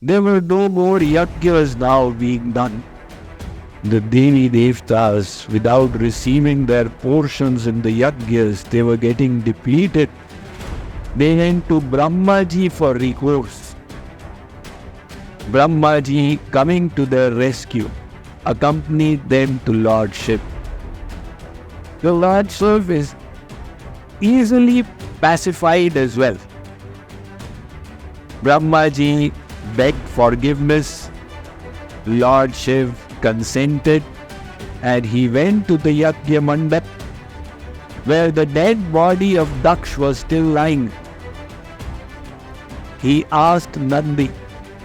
There were no more yajnas now being done. The Devi Devtas, without receiving their portions in the yajnas, they were getting depleted. They went to Brahmaji for recourse. Brahmaji, coming to their rescue, accompanied them to Lord Shiv. The Lord Shiv is easily pacified as well. Brahmaji begged forgiveness. Lord Shiv consented, and he went to the Yajna Mandap, where the dead body of Daksh was still lying. He asked Nandi,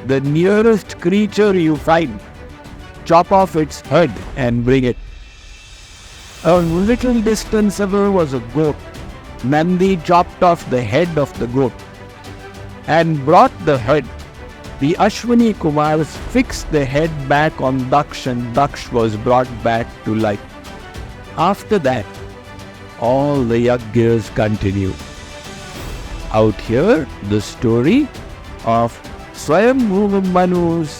"The nearest creature you find, chop off its head and bring it." A little distance away was a goat. Nandi chopped off the head of the goat and brought the head. The Ashwini Kumars fixed the head back on Daksh, and Daksh was brought back to life. After that, all the yajnas continue. Out here, the story of Swayambhu Manu's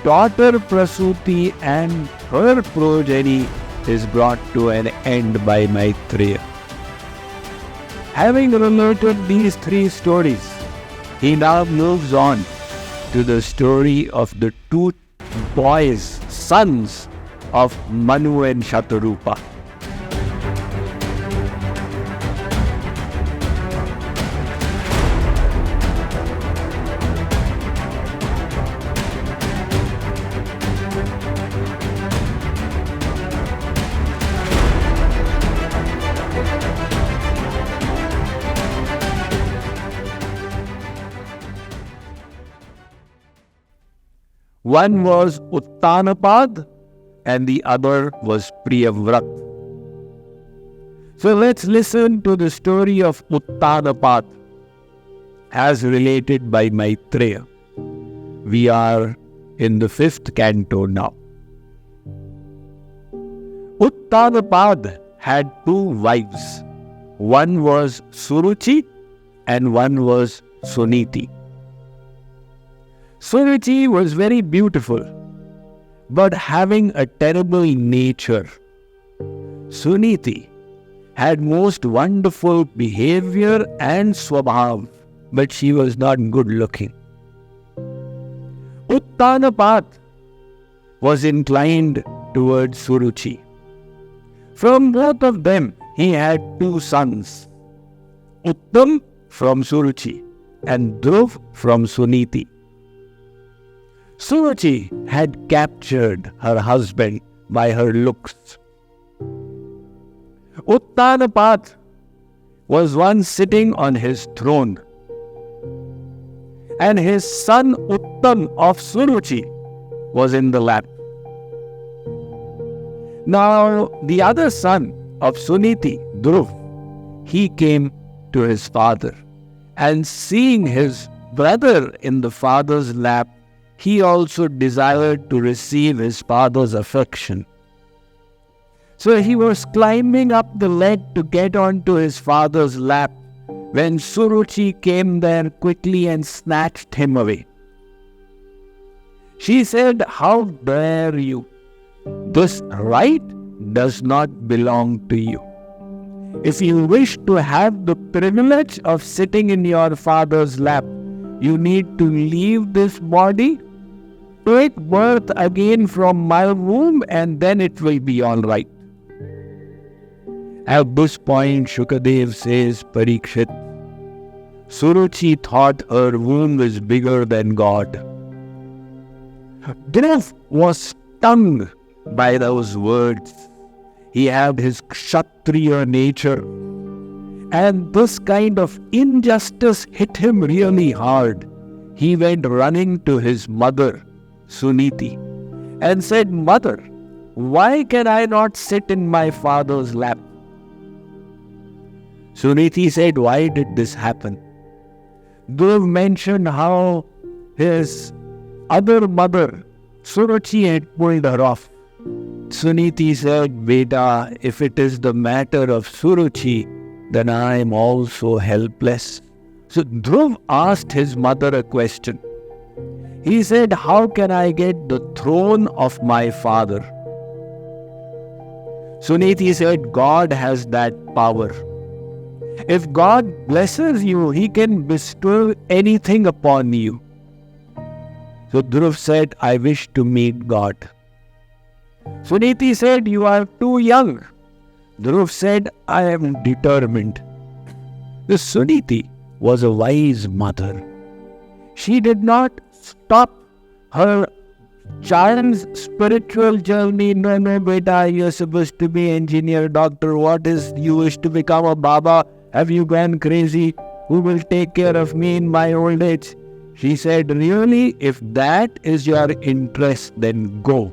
daughter Prasuti and her progeny is brought to an end by Maitreya. Having related these three stories, he now moves on to the story of the two boys, sons of Manu and Shatarupa. One was Uttanapad and the other was Priyavrat. So let's listen to the story of Uttanapad as related by Maitreya. We are in the 5th canto now. Uttanapad had two wives. One was Suruchi and one was Suniti. Suruchi was very beautiful, but having a terrible nature. Suniti had most wonderful behavior and swabhav, but she was not good looking. Uttanapad was inclined towards Suruchi. From both of them, he had two sons, Uttam from Suruchi and Dhruv from Suniti. Suruchi had captured her husband by her looks. Uttanapad was once sitting on his throne, and his son Uttam of Suruchi was in the lap. Now the other son of Suniti, Dhruv, he came to his father, and seeing his brother in the father's lap, he also desired to receive his father's affection. So he was climbing up the leg to get onto his father's lap when Suruchi came there quickly and snatched him away. She said, "How dare you? This right does not belong to you. If you wish to have the privilege of sitting in your father's lap, you need to leave this body, take birth again from my womb, and then it will be all right." At this point, Shukadev says, "Parikshit, Suruchi thought her womb is bigger than God." Dhruv was stung by those words. He had his Kshatriya nature, and this kind of injustice hit him really hard. He went running to his mother, Suniti, and said, "Mother, why can I not sit in my father's lap?" Suniti said, "Why did this happen?" Dhruv mentioned how his other mother, Suruchi, had pulled her off. Suniti said, "Beta, if it is the matter of Suruchi, then I am also helpless." So Dhruv asked his mother a question. He said, how can I get the throne of my father? Suniti said, God has that power. If God blesses you, He can bestow anything upon you. So Dhruv said, I wish to meet God. Suniti said, you are too young. Dhruv said, I am determined. The Suniti was a wise mother. She did not stop her child's spiritual journey. No, beta, you're supposed to be engineer, doctor. What is, you wish to become a Baba? Have you gone crazy? Who will take care of me in my old age? She said, really, if that is your interest, then go.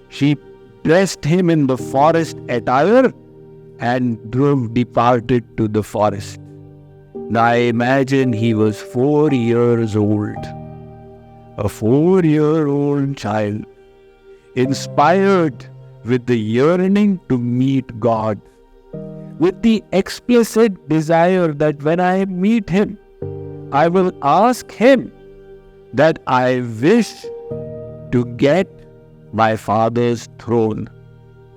She dressed him in the forest attire and Dhruv departed to the forest. Now I imagine he was 4 years old. A 4-year-old child, inspired with the yearning to meet God, with the explicit desire that when I meet Him, I will ask Him that I wish to get my father's throne.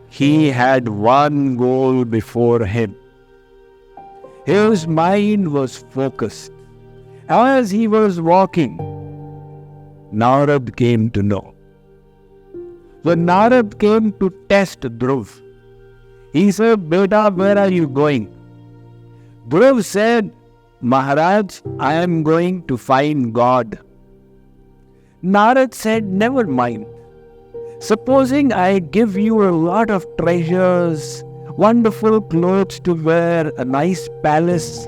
He had one goal before him. His mind was focused. As he was walking, Narad came to know. When Narad came to test Dhruv, he said, Beta, where are you going? Dhruv said, Maharaj, I am going to find God. Narad said, never mind. Supposing I give you a lot of treasures, wonderful clothes to wear, a nice palace,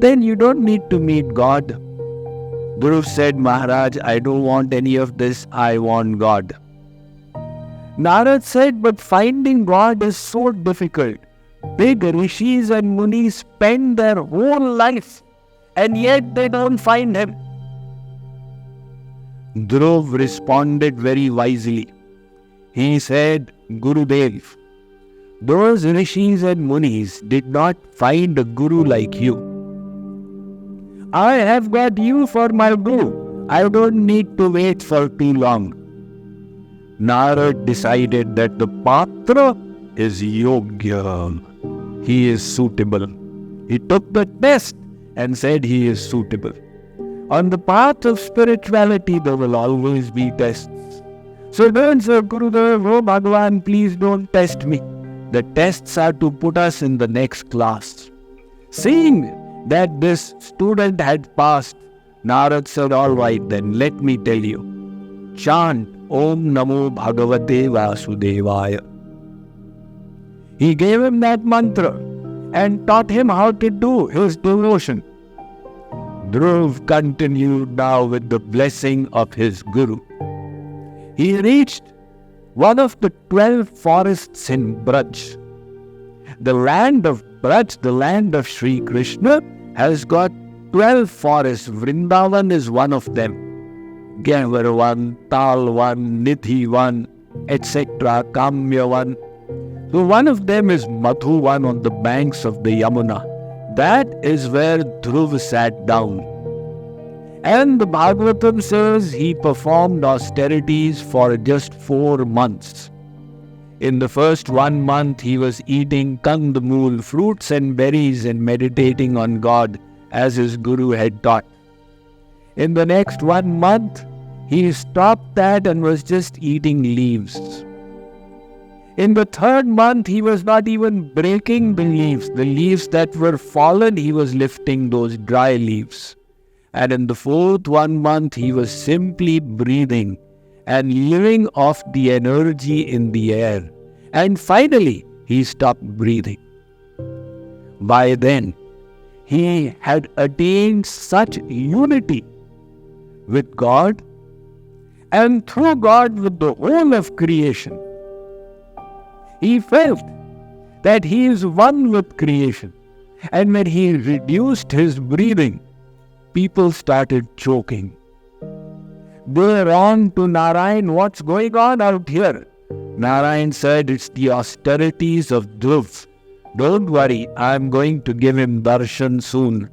then you don't need to meet God. Dhruv said, Maharaj, I don't want any of this, I want God. Narad said, but finding God is so difficult. Big rishis and munis spend their whole life and yet they don't find Him. Dhruv responded very wisely. He said, Gurudev, those rishis and munis did not find a guru like you. I have got you for my guru. I don't need to wait for too long. Narad decided that the Patra is Yogya. He is suitable. He took the test and said he is suitable. On the path of spirituality, there will always be tests. So don't say, Gurudev, oh Bhagavan, please don't test me. The tests are to put us in the next class. Seeing that this student had passed, Narad said, all right then, let me tell you. Chant Om Namo Bhagavate Vasudevaya. He gave him that mantra and taught him how to do his devotion. Dhruv continued now with the blessing of his guru. He reached one of the 12 forests in Braj. The land of Braj, the land of Sri Krishna, has got 12 forests. Vrindavan is one of them. Gavar one, Tal one, Nidhi one, etc. Kamya one. So one of them is Madhu one on the banks of the Yamuna. That is where Dhruv sat down. And the Bhagavatam says he performed austerities for just 4 months. In the first 1 month, he was eating kandamul, fruits and berries, and meditating on God as his guru had taught. In the next 1 month, he stopped that and was just eating leaves. In the 3rd month, he was not even breaking the leaves that were fallen, he was lifting those dry leaves. And in the 4th 1 month, he was simply breathing and living off the energy in the air. And finally, he stopped breathing. By then, he had attained such unity with God and through God with the whole of creation. He felt that he is one with creation. And when he reduced his breathing, people started choking. They ran to Narayan, what's going on out here? Narayan said, it's the austerities of Dhruv. Don't worry, I'm going to give him darshan soon.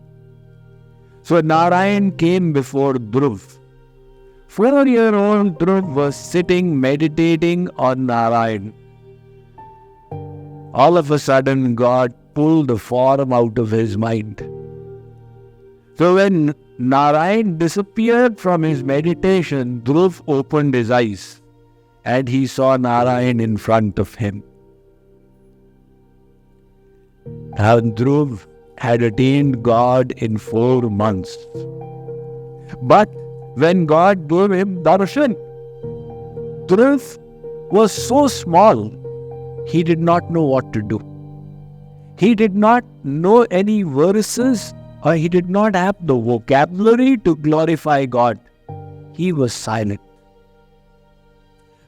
So Narayan came before Dhruv. 4-year-old Dhruv was sitting meditating on Narayan. All of a sudden, God pulled the form out of his mind. So when Narayan disappeared from his meditation, Dhruv opened his eyes and he saw Narayan in front of him. Now Dhruv had attained God in 4 months. But when God gave him darshan, Dhruv was so small, he did not know what to do. He did not know any verses, or he did not have the vocabulary to glorify God. He was silent.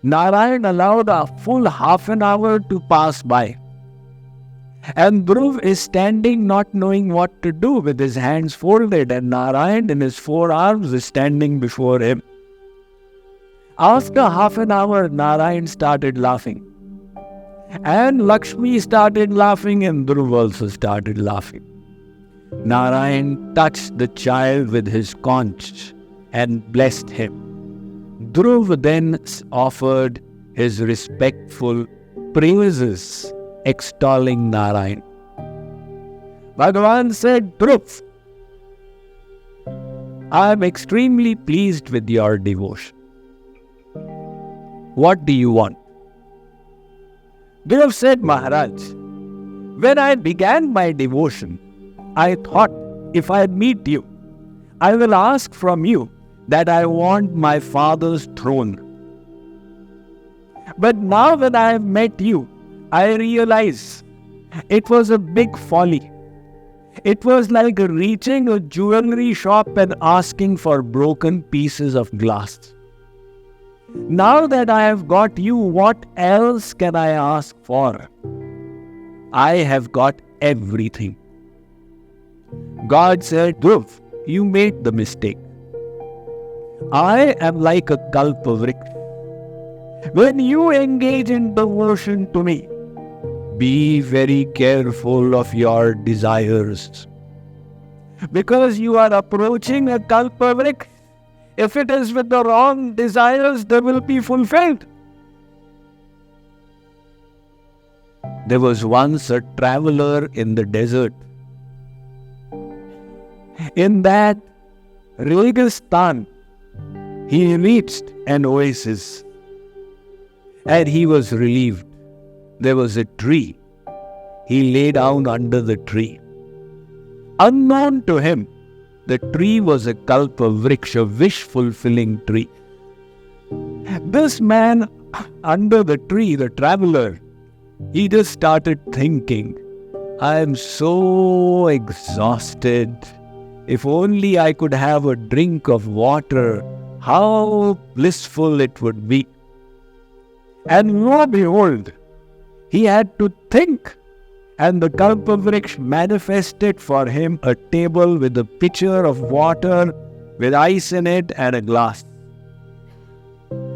Narayan allowed a full half an hour to pass by. And Dhruv is standing not knowing what to do with his hands folded, and Narayan in his forearms is standing before him. After half an hour, Narayan started laughing. And Lakshmi started laughing and Dhruv also started laughing. Narayan touched the child with his conch and blessed him. Dhruv then offered his respectful praises, extolling Narayan. Bhagavan said, Dhruv, I am extremely pleased with your devotion. What do you want? Dhruv said, Maharaj, when I began my devotion, I thought if I meet you, I will ask from you that I want my father's throne. But now when I have met you, I realize it was a big folly. It was like reaching a jewelry shop and asking for broken pieces of glass. Now that I have got you, what else can I ask for? I have got everything. God said, Dhruv, you made the mistake. I am like a kalpavriksha. When you engage in devotion to me, be very careful of your desires. Because you are approaching a kalpavriksha. If it is with the wrong desires, they will be fulfilled. There was once a traveler in the desert. In that Registan, he reached an oasis and he was relieved. There was a tree. He lay down under the tree. Unknown to him, the tree was a kalpavriksha, wish-fulfilling tree. This man under the tree, the traveler, he just started thinking, I am so exhausted. If only I could have a drink of water, how blissful it would be. And lo and behold, he had to think. And the kalpavriksha manifested for him a table with a pitcher of water with ice in it and a glass.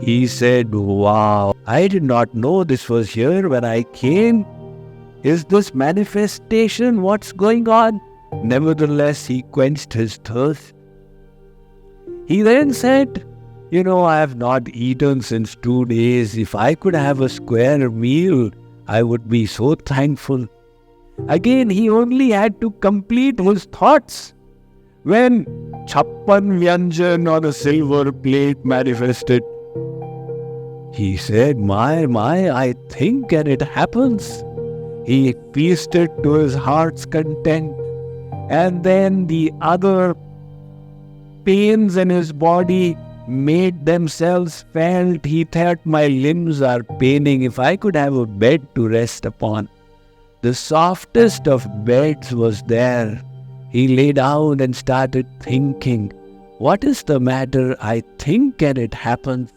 He said, wow, I did not know this was here when I came. Is this manifestation? What's going on? Nevertheless, he quenched his thirst. He then said, I have not eaten since 2 days. If I could have a square meal, I would be so thankful. Again, he only had to complete his thoughts when Chappan Vyanjan on a silver plate manifested. He said, my, I think and it happens. He feasted to his heart's content. And then the other pains in his body made themselves felt. He thought, my limbs are paining. If I could have a bed to rest upon. The softest of beds was there. He lay down and started thinking, what is the matter? I think and it happens.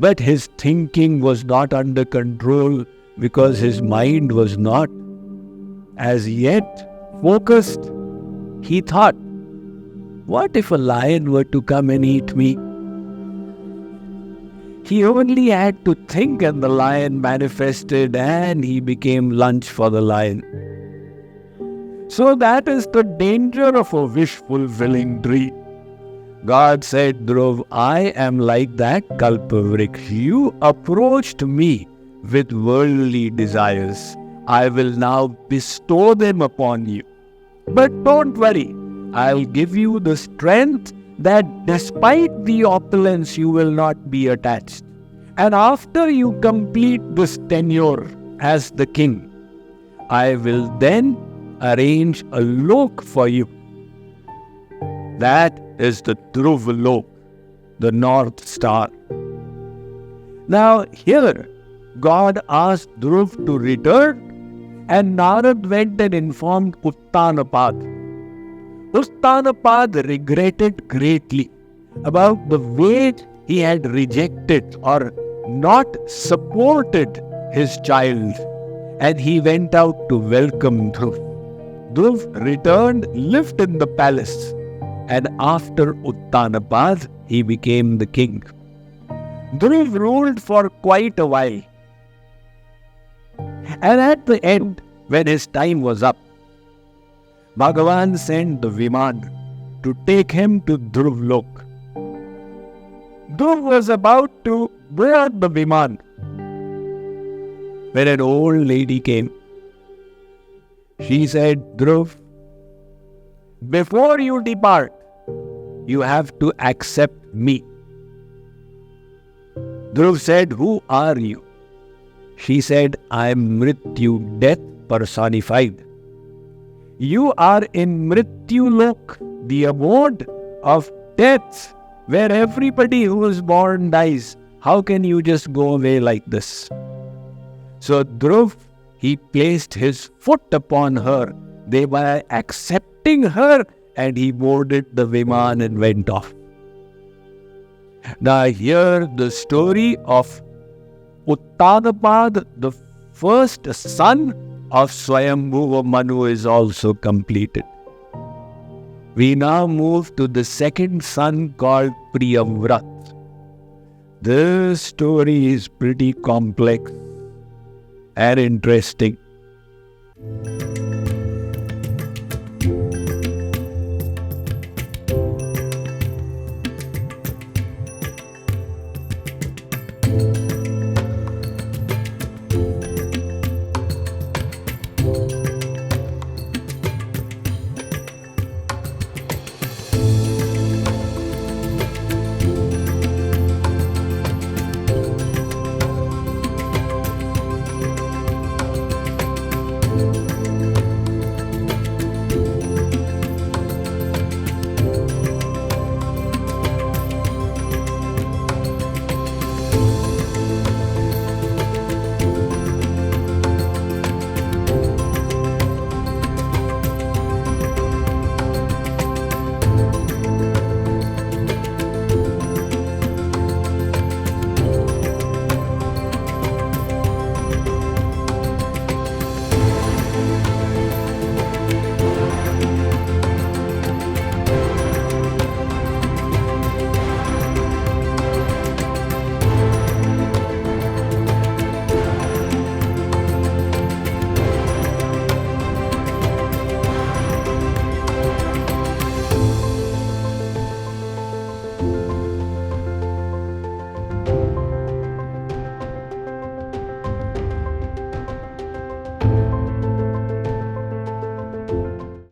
But his thinking was not under control because his mind was not as yet focused. He thought, what if a lion were to come and eat me? He only had to think and the lion manifested and he became lunch for the lion. So that is the danger of a wish-fulfilling tree. God said, Dhruv, I am like that Kalpavriksha. You approached me with worldly desires. I will now bestow them upon you. But don't worry, I'll give you the strength that despite the opulence you will not be attached. And after you complete this tenure as the king, I will then arrange a lok for you. That is the Dhruva Loka, the North Star. Now here, God asked Dhruv to return, and Narad went and informed Uttanapad. Uttanapad regretted greatly about the way he had rejected or not supported his child, and he went out to welcome Dhruv. Dhruv returned, lived in the palace, and after Uttanapad, he became the king. Dhruv ruled for quite a while. And at the end, when his time was up, Bhagavan sent the Viman to take him to Dhruva Loka. Dhruv was about to board the Viman when an old lady came. She said, Dhruv, before you depart, you have to accept me. Dhruv said, who are you? She said, I am Mrityu, death personified. You are in Mrityu Loka, the abode of death, where everybody who is born dies. How can you just go away like this? So Dhruv, he placed his foot upon her, thereby accepting her, and he boarded the Viman and went off. Now here the story of Uttanapad, the first son of Swayambhuva Manu, is also completed. We now move to the second son called Priyavrat. This story is pretty complex and interesting.